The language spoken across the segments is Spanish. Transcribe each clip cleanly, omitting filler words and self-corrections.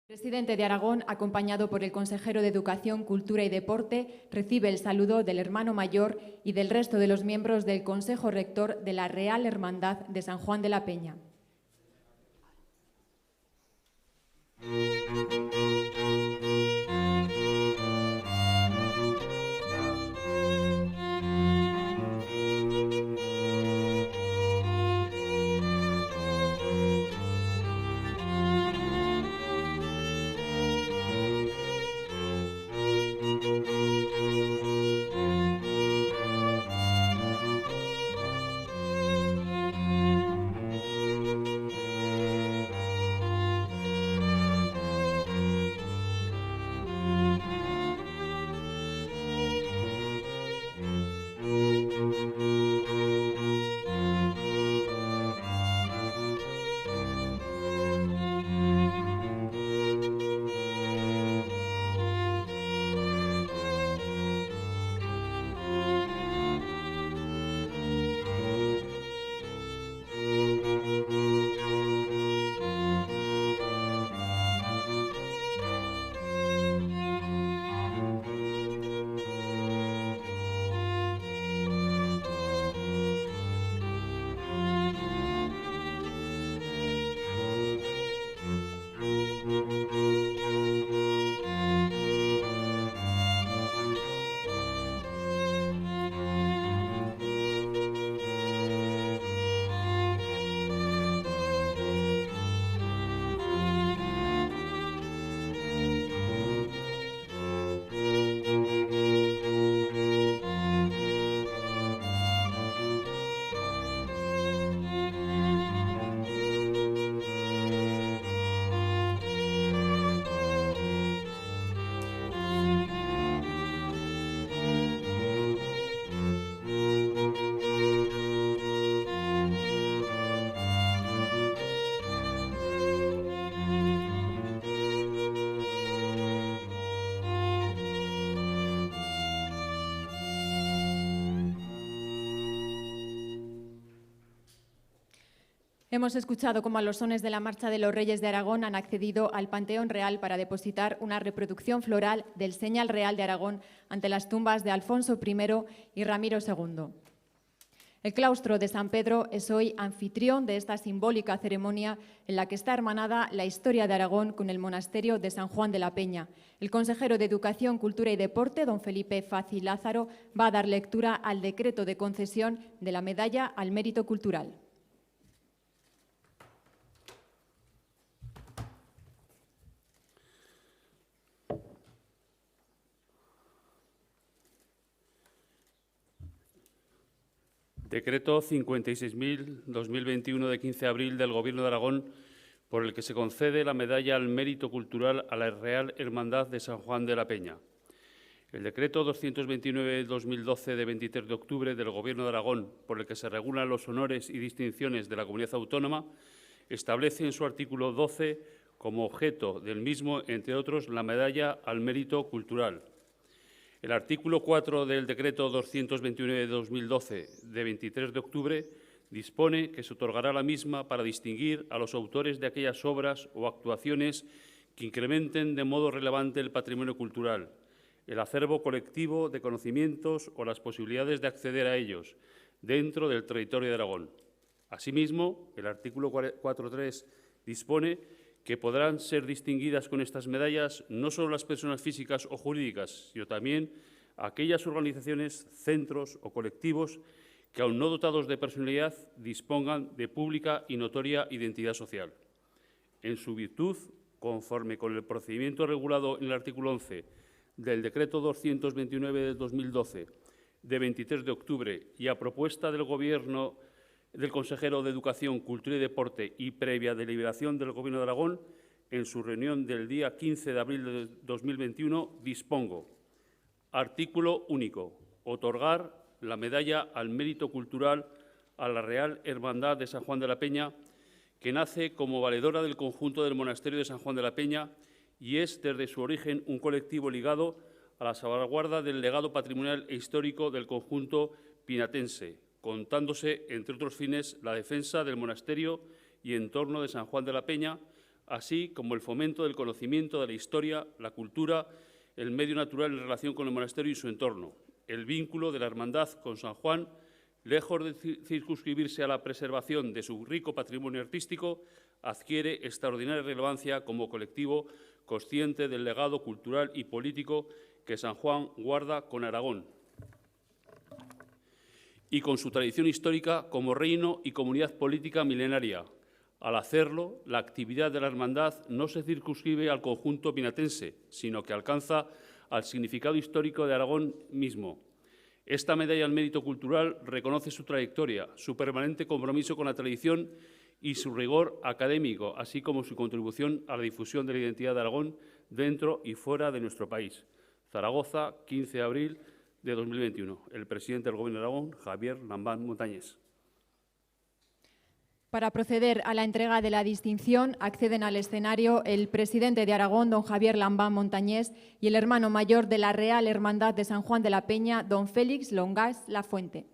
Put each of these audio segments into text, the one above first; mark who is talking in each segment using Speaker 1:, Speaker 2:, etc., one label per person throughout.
Speaker 1: El presidente de Aragón, acompañado por el consejero de Educación, Cultura y Deporte, recibe el saludo del hermano mayor y del resto de los miembros del Consejo Rector de la Real Hermandad de San Juan de la Peña. Hemos escuchado cómo a los sones de la Marcha de los Reyes de Aragón han accedido al Panteón Real para depositar una reproducción floral del Señal Real de Aragón ante las tumbas de Alfonso I y Ramiro II. El claustro de San Pedro es hoy anfitrión de esta simbólica ceremonia en la que está hermanada la historia de Aragón con el monasterio de San Juan de la Peña. El consejero de Educación, Cultura y Deporte, don Felipe Fazi Lázaro, va a dar lectura al decreto de concesión de la Medalla al Mérito Cultural.
Speaker 2: Decreto 56.000/2021 de 15 de abril del Gobierno de Aragón, por el que se concede la Medalla al Mérito Cultural a la Real Hermandad de San Juan de la Peña. El Decreto 229/2012 de 23 de octubre del Gobierno de Aragón, por el que se regulan los honores y distinciones de la comunidad autónoma, establece en su artículo 12 como objeto del mismo, entre otros, la Medalla al Mérito Cultural. El artículo 4 del Decreto 229 de 2012, de 23 de octubre, dispone que se otorgará la misma para distinguir a los autores de aquellas obras o actuaciones que incrementen de modo relevante el patrimonio cultural, el acervo colectivo de conocimientos o las posibilidades de acceder a ellos dentro del territorio de Aragón. Asimismo, el artículo 4.3 dispone que podrán ser distinguidas con estas medallas no solo las personas físicas o jurídicas, sino también aquellas organizaciones, centros o colectivos que, aun no dotados de personalidad, dispongan de pública y notoria identidad social. En su virtud, conforme con el procedimiento regulado en el artículo 11 del Decreto 229 de 2012, de 23 de octubre, y a propuesta del Gobierno del consejero de Educación, Cultura y Deporte y previa deliberación del Gobierno de Aragón, en su reunión del día 15 de abril de 2021, dispongo. Artículo único. Otorgar la Medalla al Mérito Cultural a la Real Hermandad de San Juan de la Peña, que nace como valedora del conjunto del Monasterio de San Juan de la Peña y es, desde su origen, un colectivo ligado a la salvaguarda del legado patrimonial e histórico del conjunto pinatense, contándose, entre otros fines, la defensa del monasterio y entorno de San Juan de la Peña, así como el fomento del conocimiento de la historia, la cultura, el medio natural en relación con el monasterio y su entorno. El vínculo de la hermandad con San Juan, lejos de circunscribirse a la preservación de su rico patrimonio artístico, adquiere extraordinaria relevancia como colectivo consciente del legado cultural y político que San Juan guarda con Aragón y con su tradición histórica como reino y comunidad política milenaria. Al hacerlo, la actividad de la hermandad no se circunscribe al conjunto pinatense, sino que alcanza al significado histórico de Aragón mismo. Esta medalla al mérito cultural reconoce su trayectoria, su permanente compromiso con la tradición y su rigor académico, así como su contribución a la difusión de la identidad de Aragón dentro y fuera de nuestro país. Zaragoza, 15 de abril de 2021. El presidente del Gobierno de Aragón, Javier Lambán Montañés.
Speaker 1: Para proceder a la entrega de la distinción, acceden al escenario el presidente de Aragón, don Javier Lambán Montañés, y el hermano mayor de la Real Hermandad de San Juan de la Peña, don Félix Longas Lafuente.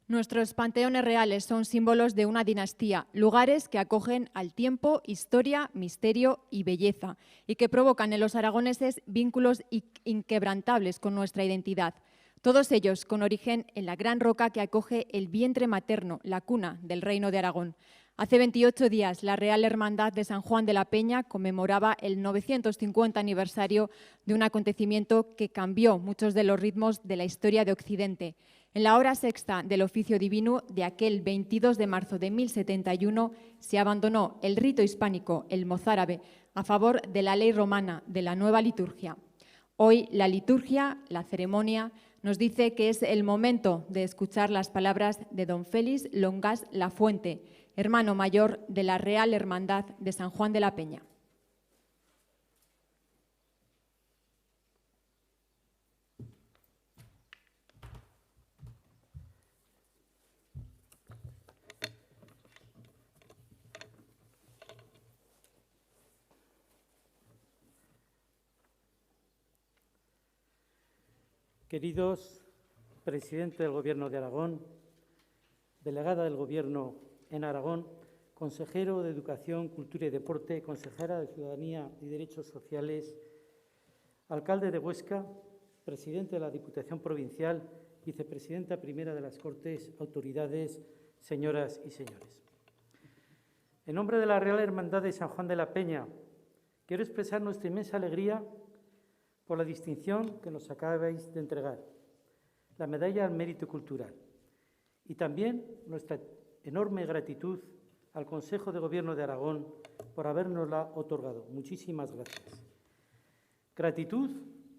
Speaker 1: Nuestros panteones reales son símbolos de una dinastía, lugares que acogen al tiempo, historia, misterio y belleza, y que provocan en los aragoneses vínculos inquebrantables con nuestra identidad. Todos ellos con origen en la gran roca que acoge el vientre materno, la cuna del Reino de Aragón. Hace 28 días, la Real Hermandad de San Juan de la Peña conmemoraba el 950 aniversario de un acontecimiento que cambió muchos de los ritmos de la historia de Occidente. En la hora sexta del oficio divino de aquel 22 de marzo de 1071 se abandonó el rito hispánico, el mozárabe, a favor de la ley romana, de la nueva liturgia. Hoy la liturgia, la ceremonia, nos dice que es el momento de escuchar las palabras de don Félix Longas Lafuente, hermano mayor de la Real Hermandad de San Juan de la Peña.
Speaker 3: Queridos presidente del Gobierno de Aragón, delegada del Gobierno en Aragón, consejero de Educación, Cultura y Deporte, consejera de Ciudadanía y Derechos Sociales, alcalde de Huesca, presidente de la Diputación Provincial, vicepresidenta primera de las Cortes, autoridades, señoras y señores. En nombre de la Real Hermandad de San Juan de la Peña, quiero expresar nuestra inmensa alegría por la distinción que nos acabáis de entregar, la medalla al mérito cultural, y también nuestra enorme gratitud al Consejo de Gobierno de Aragón por habérnosla otorgado. Muchísimas gracias. Gratitud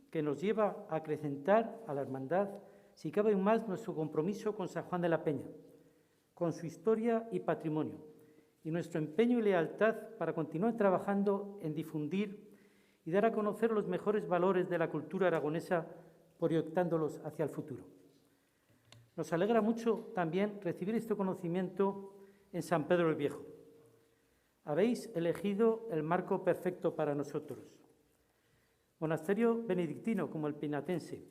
Speaker 3: que nos lleva a acrecentar a la hermandad, si cabe aún más, nuestro compromiso con San Juan de la Peña, con su historia y patrimonio, y nuestro empeño y lealtad para continuar trabajando en difundir y dar a conocer los mejores valores de la cultura aragonesa, proyectándolos hacia el futuro. Nos alegra mucho también recibir este conocimiento en San Pedro el Viejo. Habéis elegido el marco perfecto para nosotros. Monasterio benedictino como el pinatense,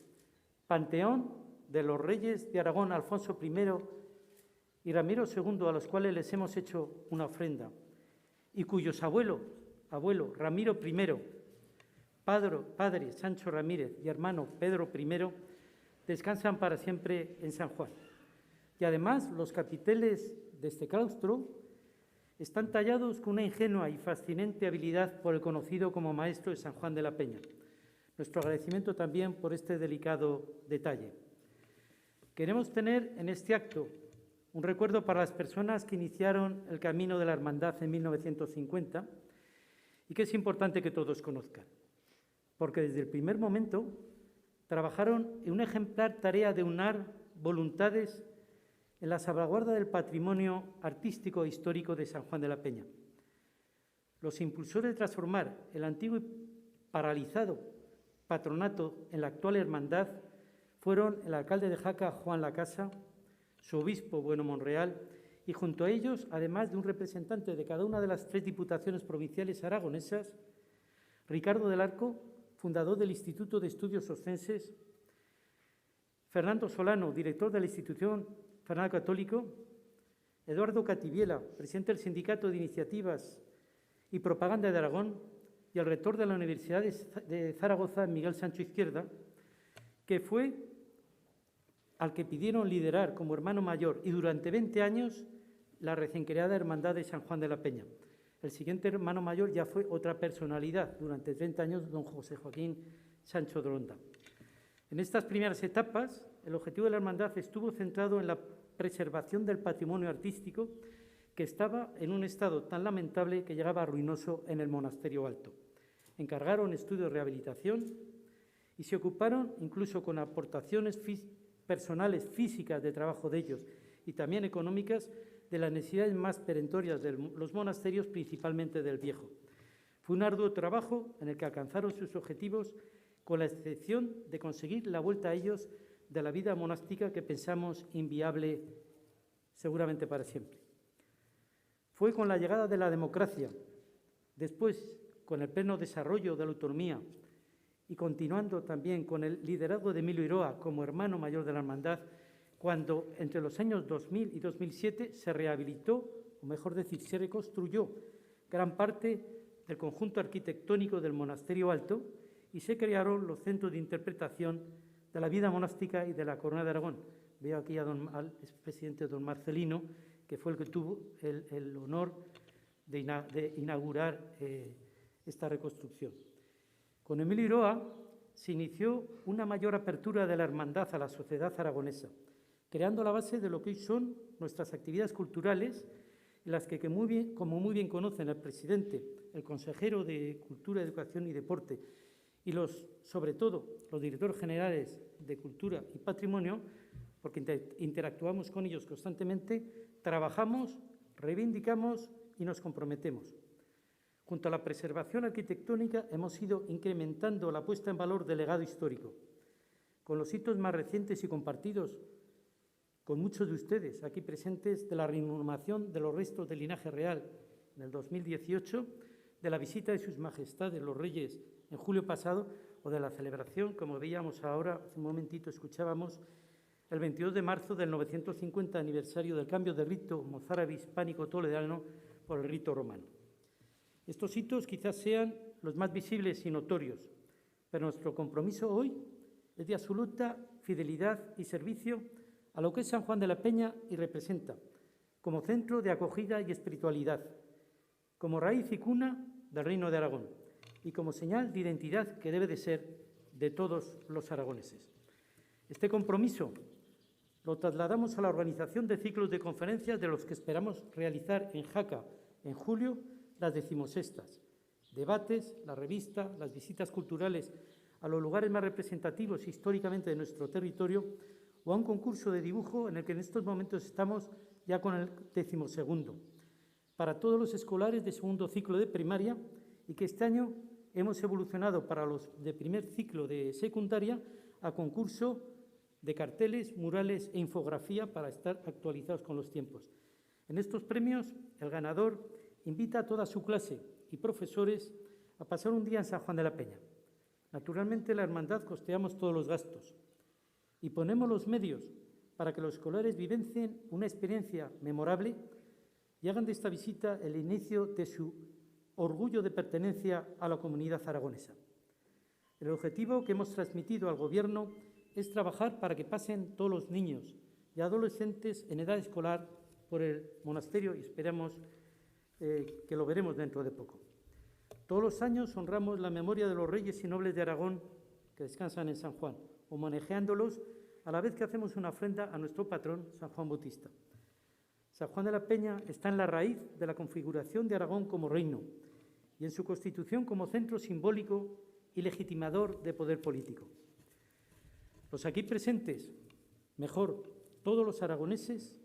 Speaker 3: panteón de los reyes de Aragón, Alfonso I y Ramiro II, a los cuales les hemos hecho una ofrenda, y cuyos abuelo Ramiro I, padre Sancho Ramírez y hermano Pedro I, descansan para siempre en San Juan. Y además los capiteles de este claustro están tallados con una ingenua y fascinante habilidad por el conocido como maestro de San Juan de la Peña. Nuestro agradecimiento también por este delicado detalle. Queremos tener en este acto un recuerdo para las personas que iniciaron el camino de la hermandad en 1950 y que es importante que todos conozcan, porque desde el primer momento trabajaron en una ejemplar tarea de unar voluntades en la salvaguarda del patrimonio artístico e histórico de San Juan de la Peña. Los impulsores de transformar el antiguo y paralizado patronato en la actual hermandad fueron el alcalde de Jaca, Juan Lacasa, su obispo, Bueno Monreal, y junto a ellos, además de un representante de cada una de las 3 diputaciones provinciales aragonesas, Ricardo del Arco, fundador del Instituto de Estudios Oscenses, Fernando Solano, director de la institución Fernando Católico, Eduardo Cativiela, presidente del Sindicato de Iniciativas y Propaganda de Aragón, y el rector de la Universidad de Zaragoza, Miguel Sancho Izquierda, que fue al que pidieron liderar como hermano mayor y durante 20 años la recién creada Hermandad de San Juan de la Peña. El siguiente hermano mayor ya fue otra personalidad, durante 30 años, don José Joaquín Sancho de Ronda. En estas primeras etapas, el objetivo de la hermandad estuvo centrado en la preservación del patrimonio artístico que estaba en un estado tan lamentable que llegaba a ruinoso en el Monasterio Alto. Encargaron estudios de rehabilitación y se ocuparon, incluso con aportaciones personales físicas de trabajo de ellos y también económicas, de las necesidades más perentorias de los monasterios, principalmente del Viejo. Fue un arduo trabajo en el que alcanzaron sus objetivos, con la excepción de conseguir la vuelta a ellos de la vida monástica que pensamos inviable seguramente para siempre. Fue con la llegada de la democracia, después con el pleno desarrollo de la autonomía y continuando también con el liderazgo de Emilio Iroa como hermano mayor de la hermandad, cuando entre los años 2000 y 2007 se rehabilitó, o mejor decir, se reconstruyó gran parte del conjunto arquitectónico del Monasterio Alto y se crearon los centros de interpretación de la vida monástica y de la Corona de Aragón. Veo aquí al expresidente don Marcelino, que fue el que tuvo el honor de inaugurar esta reconstrucción. Con Emilio Iroa se inició una mayor apertura de la hermandad a la sociedad aragonesa, creando la base de lo que hoy son nuestras actividades culturales, en las que, como muy bien conocen el presidente, el consejero de Cultura, Educación y Deporte, y sobre todo los directores generales de Cultura y Patrimonio, porque interactuamos con ellos constantemente, trabajamos, reivindicamos y nos comprometemos. Junto a la preservación arquitectónica hemos ido incrementando la puesta en valor del legado histórico, con los hitos más recientes y compartidos con muchos de ustedes aquí presentes, de la reinhumación de los restos del linaje real en el 2018, de la visita de sus majestades los reyes en julio pasado o de la celebración, como veíamos ahora, hace un momentito escuchábamos, el 22 de marzo del 950 aniversario del cambio de rito mozárabe hispánico toledano por el rito romano. Estos hitos quizás sean los más visibles y notorios, pero nuestro compromiso hoy es de absoluta fidelidad y servicio a lo que es San Juan de la Peña y representa, como centro de acogida y espiritualidad, como raíz y cuna del Reino de Aragón y como señal de identidad que debe de ser de todos los aragoneses. Este compromiso lo trasladamos a la organización de ciclos de conferencias de los que esperamos realizar en Jaca en julio las 16ª, debates, la revista, las visitas culturales a los lugares más representativos históricamente de nuestro territorio o a un concurso de dibujo en el que en estos momentos estamos ya con el 12º, para todos los escolares de segundo ciclo de primaria y que este año hemos evolucionado para los de primer ciclo de secundaria a concurso de carteles, murales e infografía para estar actualizados con los tiempos. En estos premios, el ganador invita a toda su clase y profesores a pasar un día en San Juan de la Peña. Naturalmente, la hermandad costeamos todos los gastos y ponemos los medios para que los escolares vivencien una experiencia memorable y hagan de esta visita el inicio de su orgullo de pertenencia a la comunidad aragonesa. El objetivo que hemos transmitido al Gobierno es trabajar para que pasen todos los niños y adolescentes en edad escolar por el monasterio y esperamos que lo veremos dentro de poco. Todos los años honramos la memoria de los reyes y nobles de Aragón que descansan en San Juan, homenajeándolos a la vez que hacemos una ofrenda a nuestro patrón, San Juan Bautista. San Juan de la Peña está en la raíz de la configuración de Aragón como reino y en su constitución como centro simbólico y legitimador de poder político. Los aquí presentes, mejor, todos los aragoneses,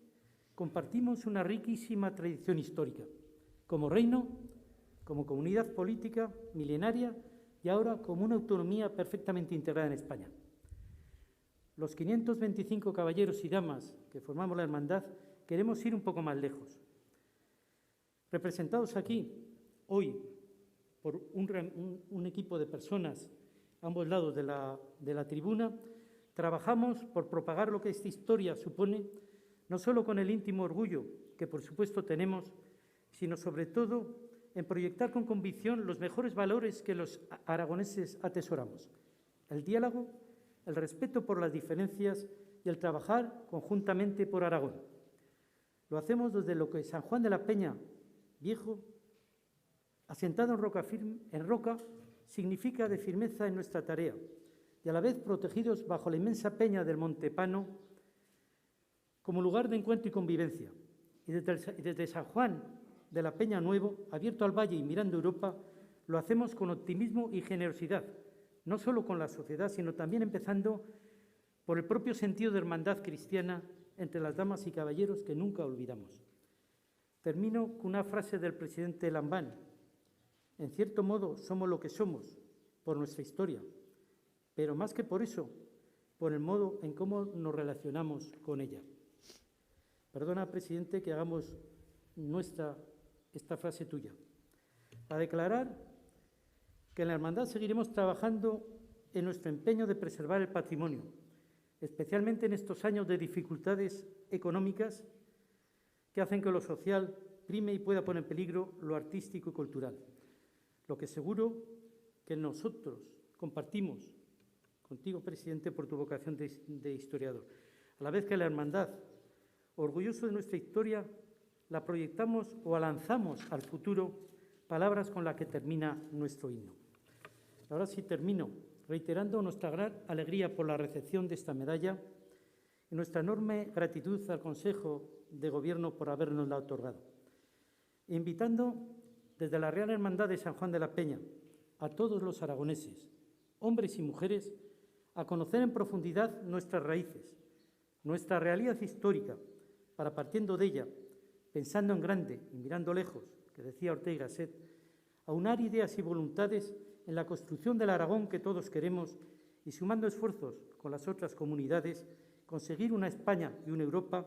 Speaker 3: compartimos una riquísima tradición histórica, como reino, como comunidad política milenaria y ahora como una autonomía perfectamente integrada en España. Los 525 caballeros y damas que formamos la hermandad queremos ir un poco más lejos. Representados aquí hoy por un equipo de personas a ambos lados de la tribuna, trabajamos por propagar lo que esta historia supone, no solo con el íntimo orgullo que por supuesto tenemos, sino sobre todo en proyectar con convicción los mejores valores que los aragoneses atesoramos: el diálogo, el respeto por las diferencias y el trabajar conjuntamente por Aragón. Lo hacemos desde lo que San Juan de la Peña Viejo, asentado en roca, significa de firmeza en nuestra tarea, y a la vez protegidos bajo la inmensa peña del Montepano como lugar de encuentro y convivencia. Y desde San Juan de la Peña Nuevo, abierto al valle y mirando Europa, lo hacemos con optimismo y generosidad, no solo con la sociedad, sino también empezando por el propio sentido de hermandad cristiana entre las damas y caballeros que nunca olvidamos. Termino con una frase del presidente Lambán: en cierto modo somos lo que somos por nuestra historia, pero más que por eso, por el modo en cómo nos relacionamos con ella. Perdona, presidente, que hagamos nuestra esta frase tuya. A declarar que en la hermandad seguiremos trabajando en nuestro empeño de preservar el patrimonio, especialmente en estos años de dificultades económicas que hacen que lo social prime y pueda poner en peligro lo artístico y cultural. Lo que seguro que nosotros compartimos contigo, presidente, por tu vocación de historiador. A la vez que la hermandad, orgulloso de nuestra historia, la proyectamos o lanzamos al futuro, palabras con las que termina nuestro himno. Ahora sí termino reiterando nuestra gran alegría por la recepción de esta medalla y nuestra enorme gratitud al Consejo de Gobierno por habernosla otorgado. Invitando desde la Real Hermandad de San Juan de la Peña a todos los aragoneses, hombres y mujeres, a conocer en profundidad nuestras raíces, nuestra realidad histórica, para, partiendo de ella, pensando en grande y mirando lejos, que decía Ortega y Gasset, aunar ideas y voluntades en la construcción del Aragón que todos queremos y, sumando esfuerzos con las otras comunidades, conseguir una España y una Europa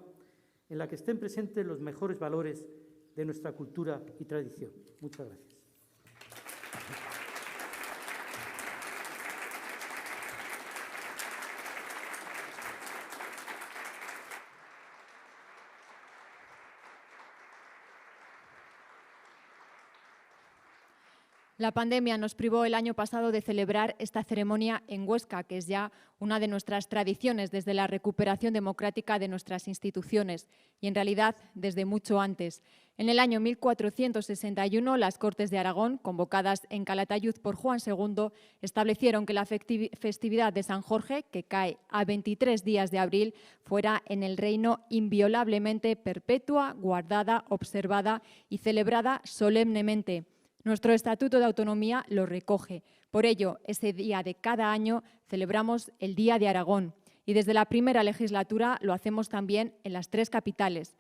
Speaker 3: en la que estén presentes los mejores valores de nuestra cultura y tradición. Muchas gracias.
Speaker 1: La pandemia nos privó el año pasado de celebrar esta ceremonia en Huesca, que es ya una de nuestras tradiciones desde la recuperación democrática de nuestras instituciones y, en realidad, desde mucho antes. En el año 1461, las Cortes de Aragón, convocadas en Calatayud por Juan II, establecieron que la festividad de San Jorge, que cae a 23 días de abril, fuera en el reino inviolablemente perpetua, guardada, observada y celebrada solemnemente. Nuestro Estatuto de Autonomía lo recoge. Por ello, ese día de cada año celebramos el Día de Aragón y desde la primera legislatura lo hacemos también en las 3 capitales.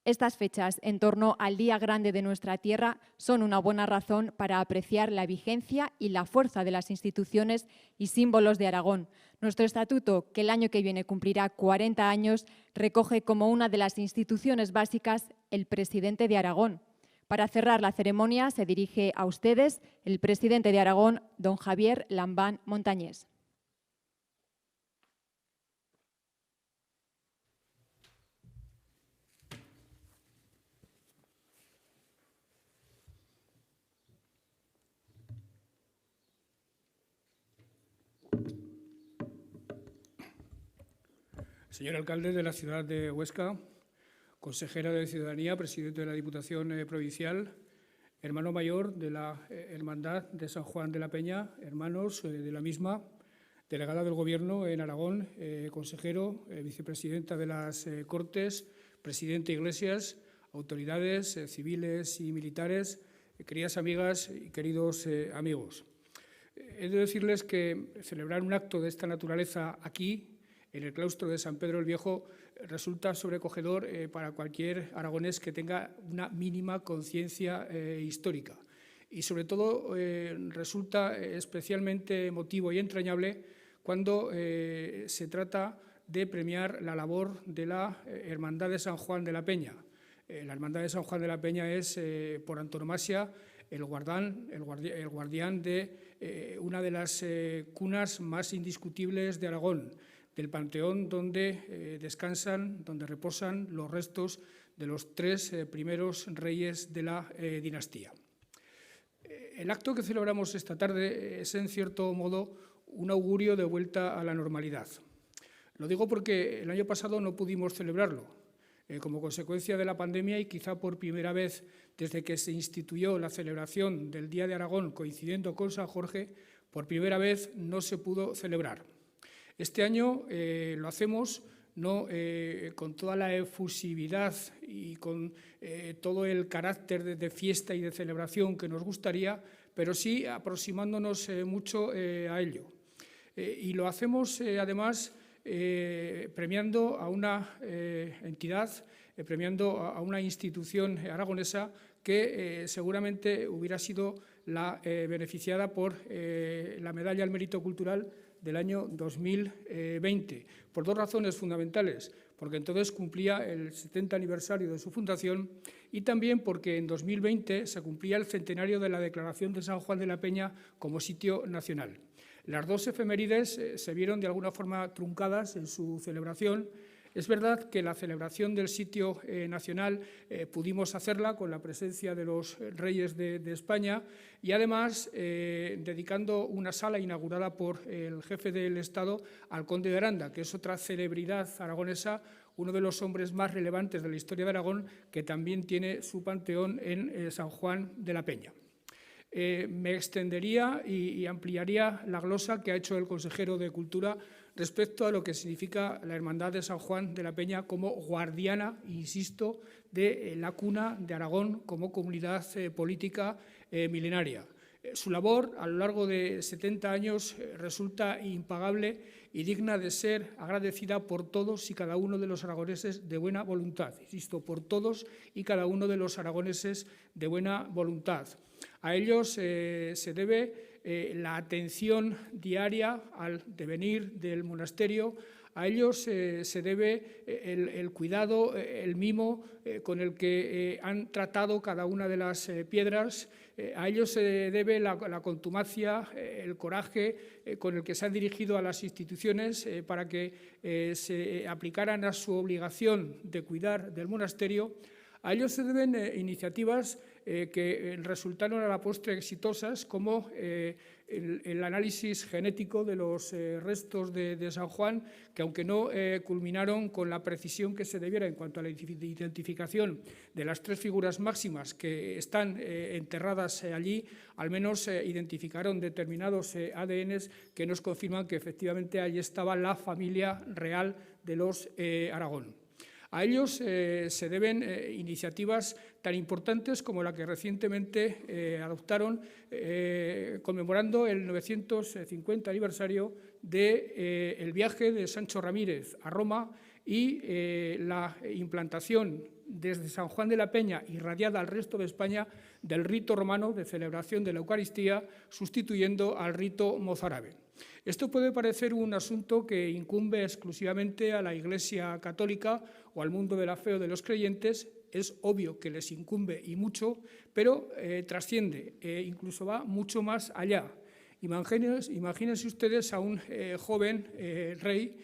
Speaker 1: Estas fechas en torno al Día Grande de nuestra tierra son una buena razón para apreciar la vigencia y la fuerza de las instituciones y símbolos de Aragón. Nuestro Estatuto, que el año que viene cumplirá 40 años, recoge como una de las instituciones básicas el presidente de Aragón. Para cerrar la ceremonia se dirige a ustedes el presidente de Aragón, don Javier Lambán Montañés.
Speaker 4: Señor alcalde de la ciudad de Huesca, consejera de Ciudadanía, presidente de la Diputación Provincial, hermano mayor de la Hermandad de San Juan de la Peña, hermanos de la misma, delegada del Gobierno en Aragón, consejero, vicepresidenta de las Cortes, presidente Iglesias, autoridades civiles y militares, queridas amigas y queridos amigos. He de decirles que celebrar un acto de esta naturaleza aquí en el claustro de San Pedro el Viejo resulta sobrecogedor para cualquier aragonés que tenga una mínima conciencia histórica. Y sobre todo resulta especialmente emotivo y entrañable cuando se trata de premiar la labor de la Hermandad de San Juan de la Peña. La Hermandad de San Juan de la Peña es, por antonomasia, el guardián de una de las cunas más indiscutibles de Aragón, del panteón donde descansan, donde reposan los restos de los tres primeros reyes de la dinastía. El acto que celebramos esta tarde es, en cierto modo, un augurio de vuelta a la normalidad. Lo digo porque el año pasado no pudimos celebrarlo, como consecuencia de la pandemia y quizá por primera vez desde que se instituyó la celebración del Día de Aragón coincidiendo con San Jorge, por primera vez no se pudo celebrar. Este año lo hacemos no con toda la efusividad y con todo el carácter de fiesta y de celebración que nos gustaría, pero sí aproximándonos mucho a ello. Y lo hacemos además premiando a una entidad, premiando a una institución aragonesa que seguramente hubiera sido la beneficiada por la Medalla al Mérito Cultural del año 2020, por dos razones fundamentales, porque entonces cumplía el 70 aniversario de su fundación y también porque en 2020 se cumplía el centenario de la declaración de San Juan de la Peña como sitio nacional. Las dos efemérides se vieron de alguna forma truncadas en su celebración. Es verdad que la celebración del sitio nacional pudimos hacerla con la presencia de los reyes de España y además dedicando una sala inaugurada por el jefe del Estado al conde de Aranda, que es otra celebridad aragonesa, uno de los hombres más relevantes de la historia de Aragón, que también tiene su panteón en San Juan de la Peña. Me extendería y ampliaría la glosa que ha hecho el consejero de Cultura respecto a lo que significa la Hermandad de San Juan de la Peña como guardiana, insisto, de la cuna de Aragón como comunidad política milenaria. Su labor a lo largo de 70 años resulta impagable y digna de ser agradecida por todos y cada uno de los aragoneses de buena voluntad. Insisto, por todos y cada uno de los aragoneses de buena voluntad. A ellos se debe la atención diaria al devenir del monasterio, a ellos se debe el cuidado, el mimo con el que han tratado cada una de las piedras, a ellos se debe la contumacia, el coraje con el que se han dirigido a las instituciones para que se aplicaran a su obligación de cuidar del monasterio. A ellos se deben iniciativas que resultaron a la postre exitosas, como el análisis genético de los restos de San Juan, que aunque no culminaron con la precisión que se debiera en cuanto a la identificación de las tres figuras máximas que están enterradas allí, al menos identificaron determinados ADNs que nos confirman que efectivamente allí estaba la familia real de los Aragón. A ellos se deben iniciativas tan importantes como la que recientemente adoptaron conmemorando el 950 aniversario del viaje de Sancho Ramírez a Roma y la implantación desde San Juan de la Peña, irradiada al resto de España, del rito romano de celebración de la Eucaristía, sustituyendo al rito mozárabe. Esto puede parecer un asunto que incumbe exclusivamente a la Iglesia católica o al mundo de la fe o de los creyentes. Es obvio que les incumbe y mucho, pero trasciende, incluso va mucho más allá. Imagínense ustedes a un joven rey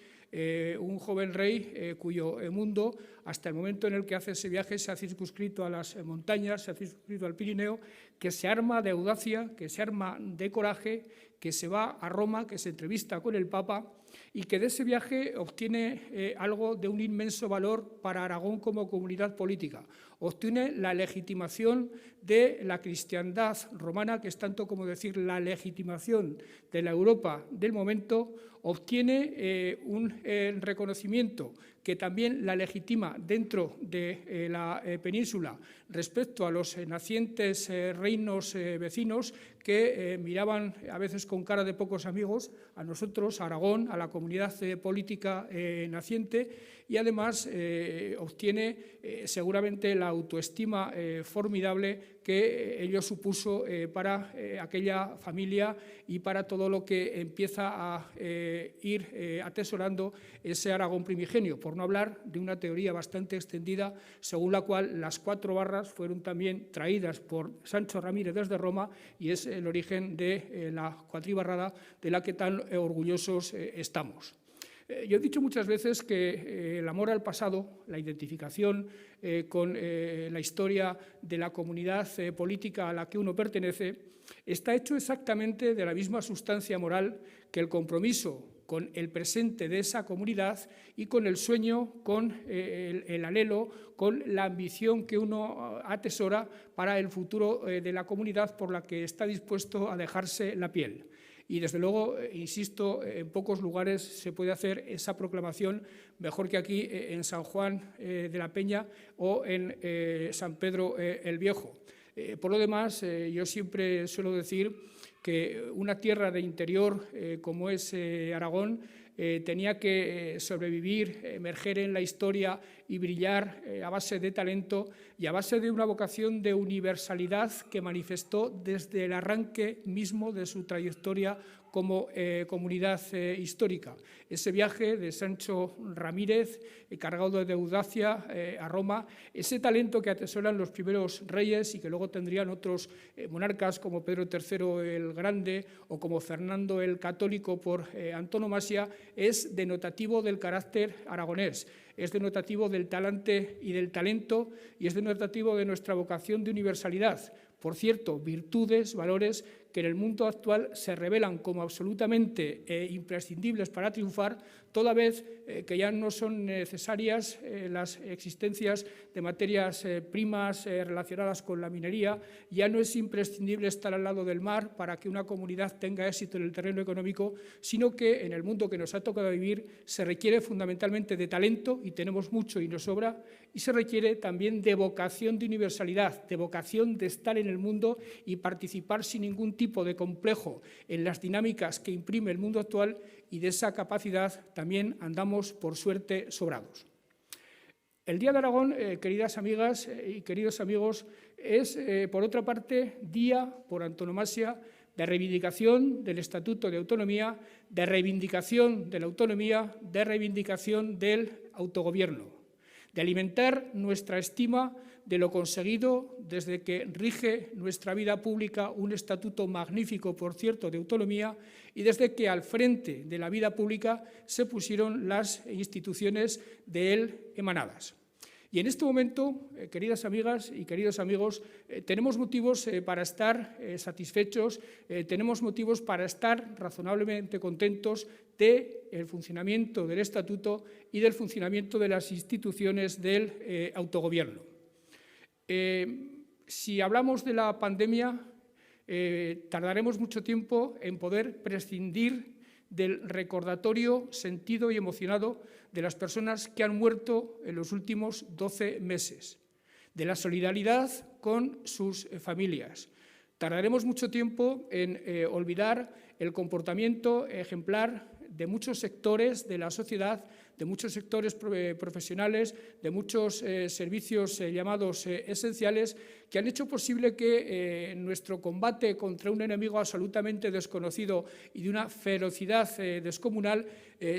Speaker 4: cuyo mundo, hasta el momento en el que hace ese viaje, se ha circunscrito a las montañas, se ha circunscrito al Pirineo, que se arma de audacia, que se arma de coraje, que se va a Roma, que se entrevista con el Papa y que de ese viaje obtiene algo de un inmenso valor para Aragón como comunidad política. Obtiene la legitimación de la cristiandad romana, que es tanto como decir la legitimación de la Europa del momento, obtiene un reconocimiento que también la legitima dentro de la península respecto a los nacientes reinos vecinos que miraban a veces con cara de pocos amigos a nosotros, a Aragón, a la comunidad política naciente, y además obtiene seguramente la autoestima formidable que ello supuso para aquella familia y para todo lo que empieza a ir atesorando ese Aragón primigenio, por no hablar de una teoría bastante extendida según la cual las 4 barras fueron también traídas por Sancho Ramírez desde Roma y es el origen de la cuatribarrada de la que tan orgullosos estamos. Yo he dicho muchas veces que el amor al pasado, la identificación con la historia de la comunidad política a la que uno pertenece, está hecho exactamente de la misma sustancia moral que el compromiso con el presente de esa comunidad y con el sueño, con el anhelo, con la ambición que uno atesora para el futuro de la comunidad por la que está dispuesto a dejarse la piel. Y, desde luego, insisto, en pocos lugares se puede hacer esa proclamación mejor que aquí en San Juan de la Peña o en San Pedro el Viejo. Por lo demás, yo siempre suelo decir que una tierra de interior como es Aragón tenía que sobrevivir, emerger en la historia y brillar a base de talento y a base de una vocación de universalidad que manifestó desde el arranque mismo de su trayectoria como comunidad histórica. Ese viaje de Sancho Ramírez, cargado de audacia a Roma, ese talento que atesoran los primeros reyes y que luego tendrían otros monarcas como Pedro III el Grande o como Fernando el Católico por antonomasia, es denotativo del carácter aragonés, es denotativo del talante y del talento y es denotativo de nuestra vocación de universalidad. Por cierto, virtudes, valores que en el mundo actual se revelan como absolutamente imprescindibles para triunfar, toda vez que ya no son necesarias las existencias de materias primas relacionadas con la minería, ya no es imprescindible estar al lado del mar para que una comunidad tenga éxito en el terreno económico, sino que en el mundo que nos ha tocado vivir se requiere fundamentalmente de talento, y tenemos mucho y nos sobra, y se requiere también de vocación de universalidad, de vocación de estar en el mundo y participar sin ningún tipo de complejo en las dinámicas que imprime el mundo actual, y de esa capacidad también andamos, por suerte, sobrados. El Día de Aragón, queridas amigas y queridos amigos, es, por otra parte, día por antonomasia de reivindicación del Estatuto de Autonomía, de reivindicación de la autonomía, de reivindicación del autogobierno, de alimentar nuestra estima de lo conseguido desde que rige nuestra vida pública un estatuto magnífico, por cierto, de autonomía, y desde que al frente de la vida pública se pusieron las instituciones de él emanadas. Y en este momento, queridas amigas y queridos amigos, tenemos motivos para estar satisfechos, tenemos motivos para estar razonablemente contentos del funcionamiento del Estatuto y del funcionamiento de las instituciones del autogobierno. Si hablamos de la pandemia, tardaremos mucho tiempo en poder prescindir del recordatorio sentido y emocionado de las personas que han muerto en los últimos 12 meses, de la solidaridad con sus familias. Tardaremos mucho tiempo en olvidar el comportamiento ejemplar de muchos sectores de la sociedad, de muchos sectores profesionales, de muchos servicios llamados esenciales, que han hecho posible que nuestro combate contra un enemigo absolutamente desconocido y de una ferocidad descomunal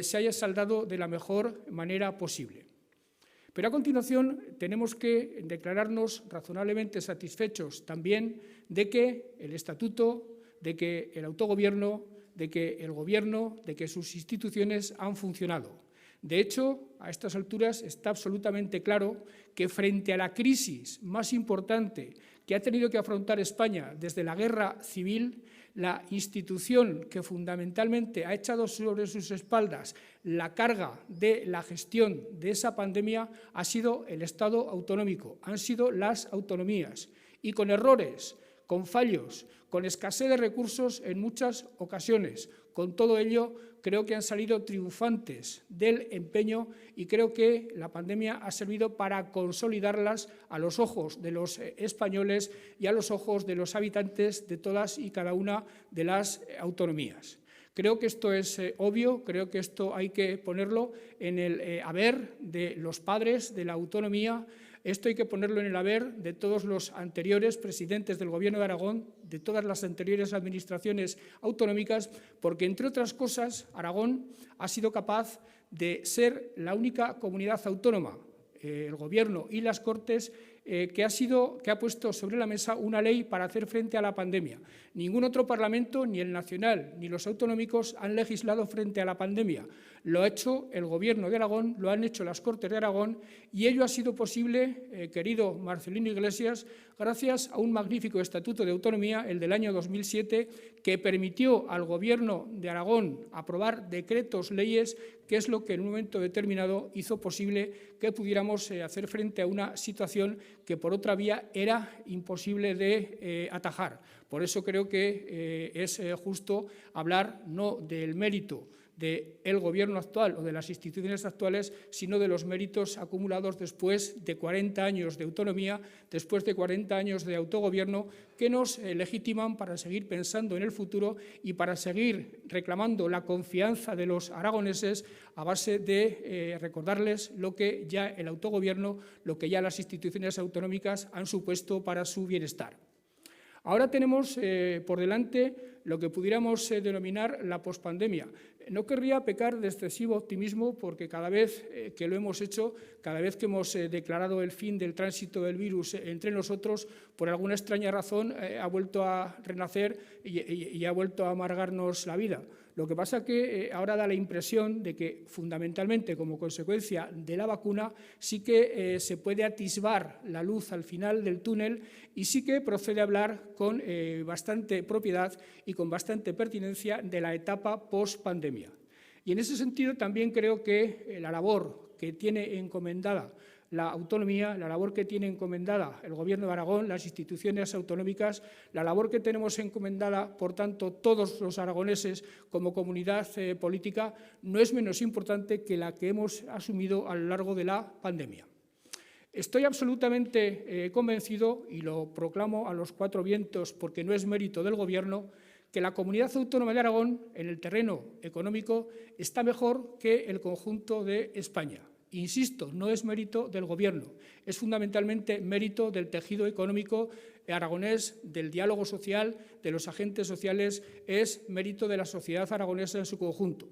Speaker 4: se haya saldado de la mejor manera posible. Pero a continuación tenemos que declararnos razonablemente satisfechos también de que el Estatuto, de que el autogobierno, de que el Gobierno, de que sus instituciones han funcionado. De hecho, a estas alturas está absolutamente claro que frente a la crisis más importante que ha tenido que afrontar España desde la guerra civil, la institución que fundamentalmente ha echado sobre sus espaldas la carga de la gestión de esa pandemia ha sido el Estado autonómico, han sido las autonomías, y con errores, con fallos, con escasez de recursos en muchas ocasiones, con todo ello, creo que han salido triunfantes del empeño y creo que la pandemia ha servido para consolidarlas a los ojos de los españoles y a los ojos de los habitantes de todas y cada una de las autonomías. Creo que esto es obvio, creo que esto hay que ponerlo en el haber de los padres de la autonomía. Esto hay que ponerlo en el haber de todos los anteriores presidentes del Gobierno de Aragón, de todas las anteriores administraciones autonómicas, porque, entre otras cosas, Aragón ha sido capaz de ser la única comunidad autónoma, el Gobierno y las Cortes, que ha puesto sobre la mesa una ley para hacer frente a la pandemia. Ningún otro parlamento, ni el nacional ni los autonómicos, han legislado frente a la pandemia. Lo ha hecho el Gobierno de Aragón, lo han hecho las Cortes de Aragón, y ello ha sido posible, querido Marcelino Iglesias, gracias a un magnífico Estatuto de Autonomía, el del año 2007, que permitió al Gobierno de Aragón aprobar decretos, leyes, que es lo que en un momento determinado hizo posible que pudiéramos hacer frente a una situación que por otra vía era imposible de atajar. Por eso creo que es justo hablar no del mérito del Gobierno actual o de las instituciones actuales, sino de los méritos acumulados después de 40 años de autonomía, después de 40 años de autogobierno, que nos legitiman para seguir pensando en el futuro y para seguir reclamando la confianza de los aragoneses a base de recordarles lo que ya el autogobierno, lo que ya las instituciones autonómicas han supuesto para su bienestar. Ahora tenemos por delante lo que pudiéramos denominar la pospandemia. No querría pecar de excesivo optimismo porque cada vez que lo hemos hecho, cada vez que hemos declarado el fin del tránsito del virus entre nosotros, por alguna extraña razón ha vuelto a renacer y ha vuelto a amargarnos la vida. Lo que pasa es que ahora da la impresión de que, fundamentalmente, como consecuencia de la vacuna, sí que se puede atisbar la luz al final del túnel y sí que procede a hablar con bastante propiedad y con bastante pertinencia de la etapa post-pandemia. Y en ese sentido también creo que la labor que tiene encomendada la autonomía, la labor que tiene encomendada el Gobierno de Aragón, las instituciones autonómicas, la labor que tenemos encomendada, por tanto, todos los aragoneses como comunidad política, no es menos importante que la que hemos asumido a lo largo de la pandemia. Estoy absolutamente convencido, y lo proclamo a los cuatro vientos porque no es mérito del Gobierno, que la Comunidad Autónoma de Aragón, en el terreno económico, está mejor que el conjunto de España. Insisto, no es mérito del Gobierno, es fundamentalmente mérito del tejido económico aragonés, del diálogo social, de los agentes sociales, es mérito de la sociedad aragonesa en su conjunto.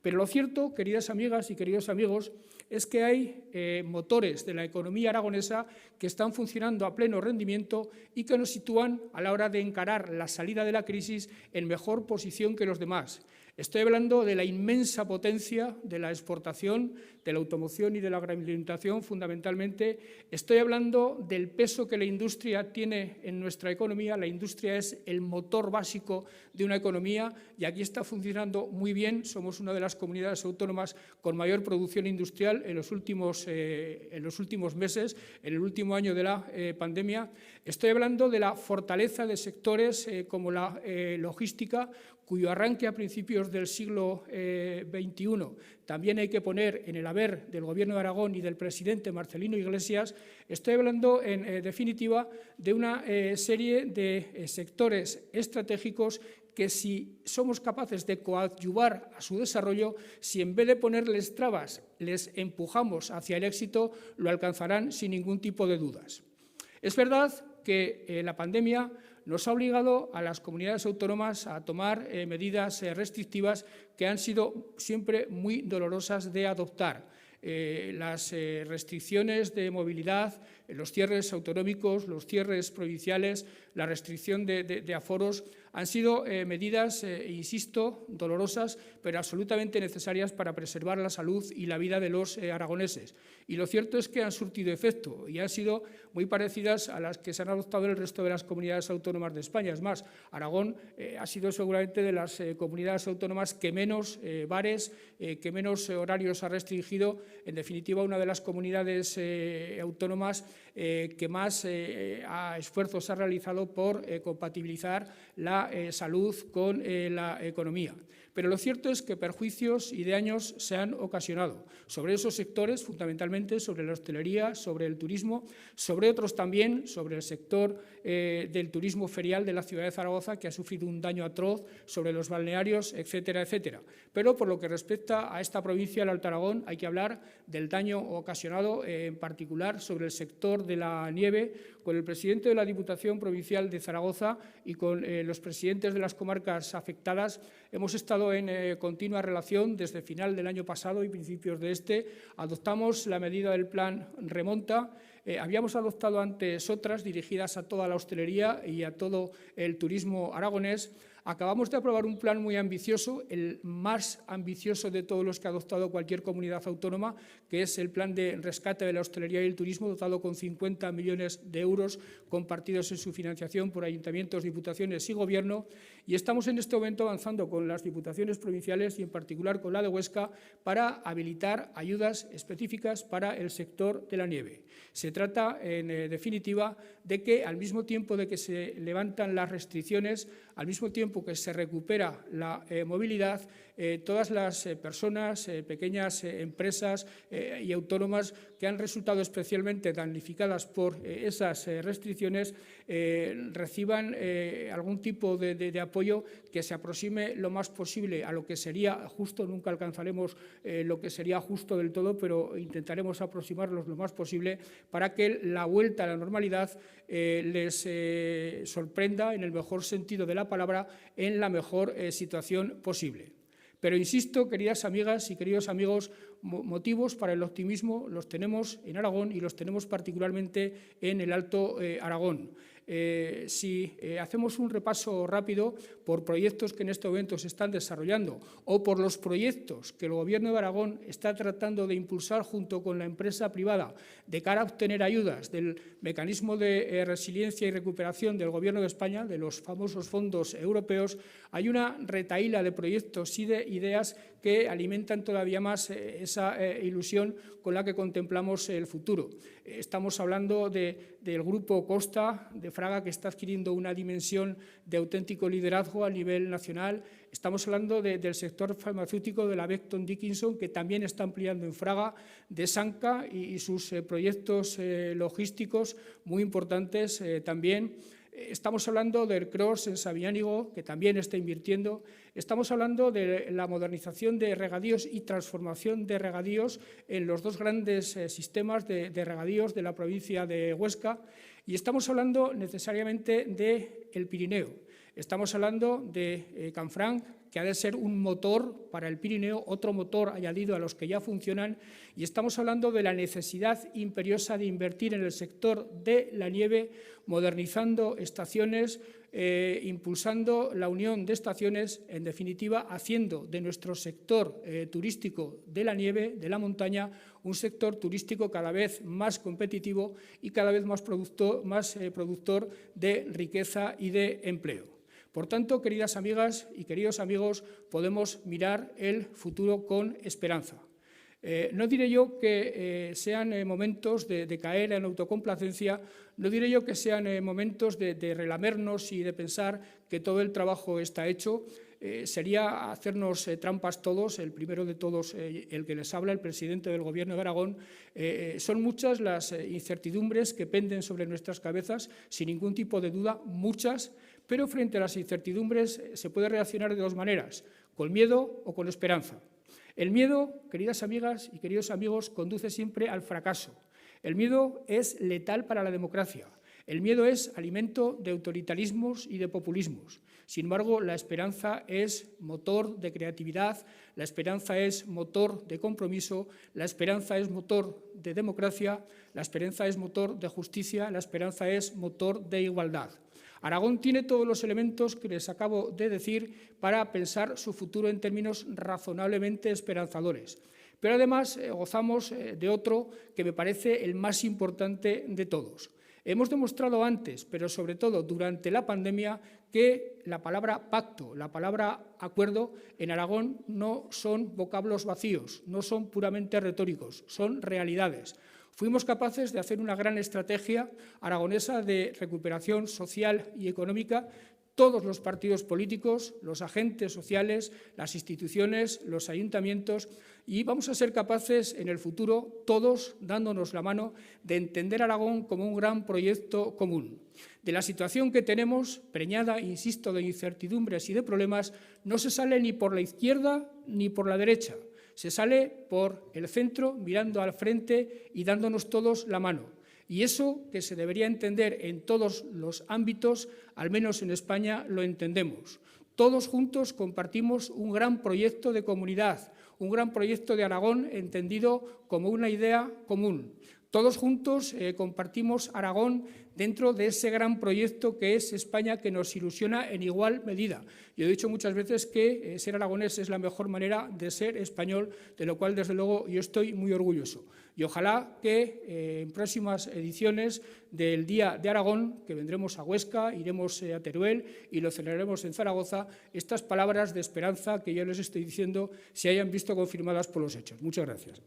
Speaker 4: Pero lo cierto, queridas amigas y queridos amigos, es que hay motores de la economía aragonesa que están funcionando a pleno rendimiento y que nos sitúan, a la hora de encarar la salida de la crisis, en mejor posición que los demás. Estoy hablando de la inmensa potencia de la exportación, de la automoción y de la agroalimentación, fundamentalmente. Estoy hablando del peso que la industria tiene en nuestra economía. La industria es el motor básico de una economía y aquí está funcionando muy bien. Somos una de las comunidades autónomas con mayor producción industrial en los últimos meses, en el último año de la pandemia. Estoy hablando de la fortaleza de sectores como la logística, cuyo arranque a principios del siglo XXI también hay que poner en el haber del Gobierno de Aragón y del presidente Marcelino Iglesias. Estoy hablando, en definitiva, de una serie de sectores estratégicos que, si somos capaces de coadyuvar a su desarrollo, si en vez de ponerles trabas les empujamos hacia el éxito, lo alcanzarán sin ningún tipo de dudas. Es verdad que la pandemia nos ha obligado a las comunidades autónomas a tomar medidas restrictivas que han sido siempre muy dolorosas de adoptar. Las restricciones de movilidad, los cierres autonómicos, los cierres provinciales, la restricción de aforos han sido medidas, insisto, dolorosas, pero absolutamente necesarias para preservar la salud y la vida de los aragoneses. Y lo cierto es que han surtido efecto y han sido muy parecidas a las que se han adoptado en el resto de las comunidades autónomas de España. Es más, Aragón ha sido seguramente de las comunidades autónomas que menos bares, que menos horarios ha restringido. En definitiva, una de las comunidades autónomas que más esfuerzos ha realizado por compatibilizar la salud con la economía. pero lo cierto es que perjuicios y daños se han ocasionado sobre esos sectores, fundamentalmente sobre la hostelería, sobre el turismo, sobre otros también, sobre el sector del turismo ferial de la ciudad de Zaragoza, que ha sufrido un daño atroz, sobre los balnearios, etcétera, etcétera. Pero por lo que respecta a esta provincia del Alto Aragón, hay que hablar del daño ocasionado en particular sobre el sector de la nieve. Con el presidente de la Diputación Provincial de Zaragoza y con los presidentes de las comarcas afectadas hemos estado en continua relación desde final del año pasado y principios de este. Adoptamos la medida del plan Remonta. Habíamos adoptado antes otras dirigidas a toda la hostelería y a todo el turismo aragonés. Acabamos de aprobar un plan muy ambicioso, el más ambicioso de todos los que ha adoptado cualquier comunidad autónoma, que es el plan de rescate de la hostelería y el turismo, dotado con 50 millones de euros compartidos en su financiación por ayuntamientos, diputaciones y gobierno. Y estamos en este momento avanzando con las diputaciones provinciales y en particular con la de Huesca para habilitar ayudas específicas para el sector de la nieve. Se trata, en definitiva, de que al mismo tiempo de que se levantan las restricciones, al mismo tiempo que se recupera la movilidad, todas las personas, pequeñas empresas y autónomas que han resultado especialmente damnificadas por esas restricciones reciban algún tipo de apoyo que se aproxime lo más posible a lo que sería justo. Nunca alcanzaremos lo que sería justo del todo, pero intentaremos aproximarlos lo más posible para que la vuelta a la normalidad les sorprenda, en el mejor sentido de la palabra, en la mejor situación posible. Pero insisto, queridas amigas y queridos amigos, motivos para el optimismo los tenemos en Aragón y los tenemos particularmente en el Alto Aragón. Si hacemos un repaso rápido por proyectos que en este momento se están desarrollando o por los proyectos que el Gobierno de Aragón está tratando de impulsar junto con la empresa privada de cara a obtener ayudas del mecanismo de resiliencia y recuperación del Gobierno de España, de los famosos fondos europeos, hay una retahíla de proyectos y de ideas que alimentan todavía más esa ilusión con la que contemplamos el futuro. Estamos hablando del Grupo Costa de Fraga, que está adquiriendo una dimensión de auténtico liderazgo a nivel nacional. Estamos hablando del sector farmacéutico de la Becton Dickinson, que también está ampliando en Fraga, de Sanca y sus proyectos logísticos muy importantes también. Estamos hablando del CROSS en Sabiñánigo, que también está invirtiendo. Estamos hablando de la modernización de regadíos y transformación de regadíos en los dos grandes sistemas de regadíos de la provincia de Huesca. Y estamos hablando necesariamente del Pirineo. Estamos hablando de Canfranc, que ha de ser un motor para el Pirineo, otro motor añadido a los que ya funcionan, y estamos hablando de la necesidad imperiosa de invertir en el sector de la nieve, modernizando estaciones, impulsando la unión de estaciones, en definitiva, haciendo de nuestro sector turístico de la nieve, de la montaña, un sector turístico cada vez más competitivo y cada vez más productor de riqueza y de empleo. Por tanto, queridas amigas y queridos amigos, podemos mirar el futuro con esperanza. No diré yo que sean momentos de caer en autocomplacencia, no diré yo que sean momentos de relamernos y de pensar que todo el trabajo está hecho. Sería hacernos trampas todos, el primero de todos, el que les habla, el presidente del Gobierno de Aragón. Son muchas las incertidumbres que penden sobre nuestras cabezas, sin ningún tipo de duda, muchas, pero frente a las incertidumbres se puede reaccionar de dos maneras, con miedo o con esperanza. El miedo, queridas amigas y queridos amigos, conduce siempre al fracaso. El miedo es letal para la democracia. El miedo es alimento de autoritarismos y de populismos. Sin embargo, la esperanza es motor de creatividad, la esperanza es motor de compromiso, la esperanza es motor de democracia, la esperanza es motor de justicia, la esperanza es motor de igualdad. Aragón tiene todos los elementos que les acabo de decir para pensar su futuro en términos razonablemente esperanzadores. Pero además gozamos de otro que me parece el más importante de todos. Hemos demostrado antes, pero sobre todo durante la pandemia, que la palabra pacto, la palabra acuerdo en Aragón no son vocablos vacíos, no son puramente retóricos, son realidades. Fuimos capaces de hacer una gran estrategia aragonesa de recuperación social y económica, todos los partidos políticos, los agentes sociales, las instituciones, los ayuntamientos, y vamos a ser capaces en el futuro, todos dándonos la mano, de entender Aragón como un gran proyecto común. De la situación que tenemos, preñada, insisto, de incertidumbres y de problemas, no se sale ni por la izquierda ni por la derecha. Se sale por el centro, mirando al frente y dándonos todos la mano. Y eso, que se debería entender en todos los ámbitos, al menos en España, lo entendemos. Todos juntos compartimos un gran proyecto de comunidad, un gran proyecto de Aragón entendido como una idea común. Todos juntos compartimos Aragón dentro de ese gran proyecto que es España, que nos ilusiona en igual medida. Yo he dicho muchas veces que ser aragonés es la mejor manera de ser español, de lo cual, desde luego, yo estoy muy orgulloso. Y ojalá que en próximas ediciones del Día de Aragón, que vendremos a Huesca, iremos a Teruel y lo celebraremos en Zaragoza, estas palabras de esperanza que yo les estoy diciendo se hayan visto confirmadas por los hechos. Muchas gracias.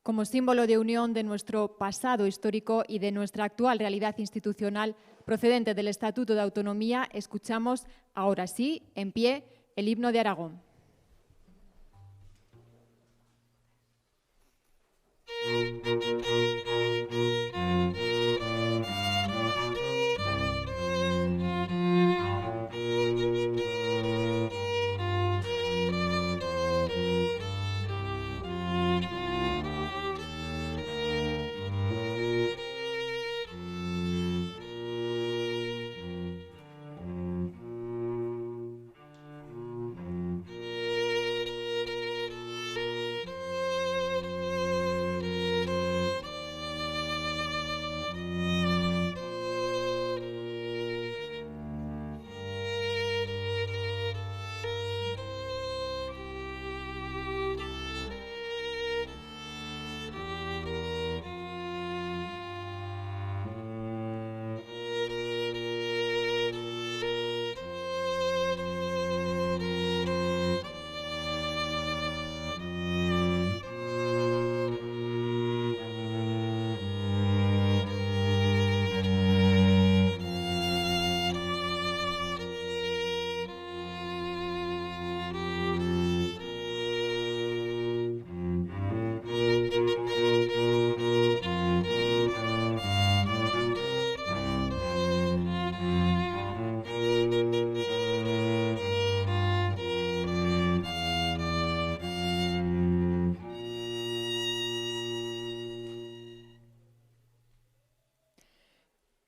Speaker 1: Como símbolo de unión de nuestro pasado histórico y de nuestra actual realidad institucional procedente del Estatuto de Autonomía, escuchamos, ahora sí, en pie, el himno de Aragón.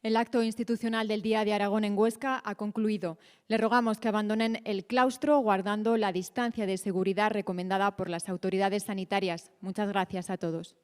Speaker 1: El acto institucional del Día de Aragón en Huesca ha concluido. Les rogamos que abandonen el claustro guardando la distancia de seguridad recomendada por las autoridades sanitarias. Muchas gracias a todos.